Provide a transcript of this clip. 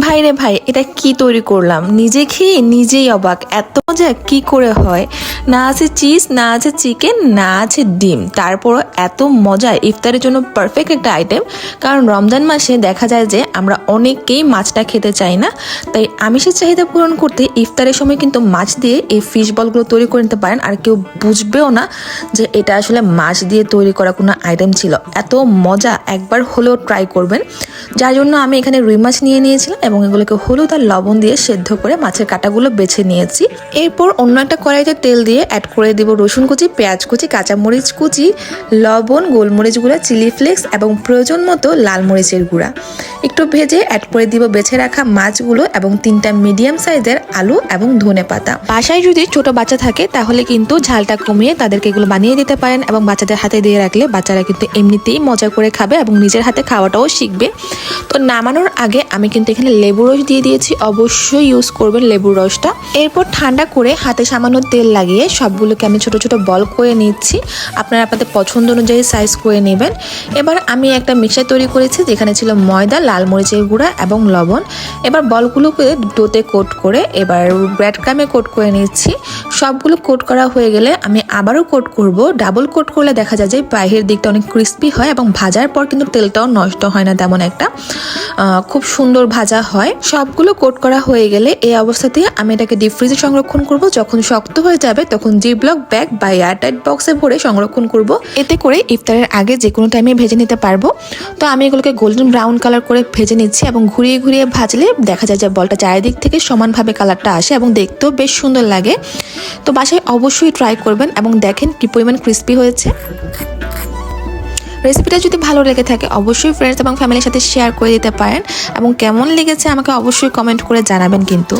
ভাই রে ভাই, এটা কি তৈরি করলাম, নিজে খেয়ে নিজেই অবাক। এত মজা কি করে হয়? না আছে চিজ, না আছে চিকেন, না আছে ডিম, তারপরও এত মজা। ইফতারের জন্য পারফেক্ট একটা আইটেম, কারণ রমজান মাসে দেখা যায় যে আমরা অনেকেই মাছটা খেতে চাই না। তাই আমিষের চাহিদা পূরণ করতে ইফতারের সময় কিন্তু মাছ দিয়ে এই ফিশ বলগুলো তৈরি করে নিতে পারেন, আর কেউ বুঝবেও না যে এটা আসলে মাছ দিয়ে তৈরি করা কোনো আইটেম ছিল। এত মজা, একবার হলেও ট্রাই করবেন। যার জন্য আমি এখানে রুই মাছ নিয়ে নিয়েছিলাম এবং এগুলোকে হলুদ আর লবণ দিয়ে সেদ্ধ করে মাছের কাঁটাগুলো বেছে নিয়েছি। এরপর অন্য একটা কড়াইতে তেল দিয়ে অ্যাড করে দিব রসুন কুচি, পেঁয়াজ কুচি, কাঁচামরিচ কুচি, লবণ, গোলমরিচ গুঁড়া, চিলি ফ্লেক্স এবং প্রয়োজন মতো লাল মরিচের গুঁড়া। একটু ভেজে অ্যাড করে দিব বেছে রাখা মাছগুলো এবং 3টা মিডিয়াম সাইজের আলু এবং ধনে পাতা। বাসায় যদি ছোট বাচ্চা থাকে তাহলে কিন্তু ঝালটা কমিয়ে তাদেরকে এগুলো বানিয়ে দিতে পারেন, এবং বাচ্চাদের হাতে দিয়ে রাখলে বাচ্চারা কিন্তু এমনিতেই মজা করে খাবে এবং নিজের হাতে খাওয়াটাও শিখবে। তো নামানোর আগে আমি কিন্তু এখানে লেবুর রস দিয়ে দিয়েছি, অবশ্যই ইউজ করবেন লেবুর রসটা। এরপর ঠান্ডা করে হাতে সামান্য তেল লাগিয়ে সবগুলোকে আমি ছোট ছোট বল করে নিচ্ছি। আপনারা আপনাদের পছন্দ অনুযায়ী সাইজ করে নেবেন। এবার আমি একটা মিক্সচার তৈরি করেছি, যেখানে ছিল ময়দা, লাল মরিচের গুঁড়া এবং লবণ। এবার বলগুলোকে ডোতে কোট করে এবার ব্রেড ক্রামে কোট করে নিচ্ছি। সবগুলো কোট করা হয়ে গেলে আমি আবারও কোট করব। ডাবল কোট করলে দেখা যায় যে বাইরের দিকটা অনেক ক্রিস্পি হয় এবং ভাজার পর কিন্তু তেলটাও নষ্ট হয় না তেমন একটা, খুব সুন্দর ভাজা হয়। সবগুলো কোট করা হয়ে গেলে এই অবস্থাতে আমি এটাকে ডিপ ফ্রিজে সংরক্ষণ করব। যখন শক্ত হয়ে যাবে তখন জিপলক ব্যাগ বা এয়ারটাইট বক্সে ভরে সংরক্ষণ করব। এতে করে ইফতারের আগে যে কোনো টাইমে ভেজে নিতে পারবো। তো আমি এগুলোকে গোল্ডেন ব্রাউন কালার করে ভেজে নিচ্ছি এবং ঘুরিয়ে ঘুরিয়ে ভাজলে দেখা যায় যে বলটা চারিদিক থেকে সমানভাবে কালারটা আসে এবং দেখতেও বেশ সুন্দর লাগে। তো বাসায় অবশ্যই ট্রাই করবেন এবং দেখেন কি পরিমাণ ক্রিস্পি হয়েছে। রেসিপিটা যদি ভালো লেগে থাকে অবশ্যই ফ্রেন্ডস এবং ফ্যামিলির সাথে শেয়ার করে দিতে পারেন, এবং কেমন লেগেছে আমাকে অবশ্যই কমেন্ট করে জানাবেন কিন্তু।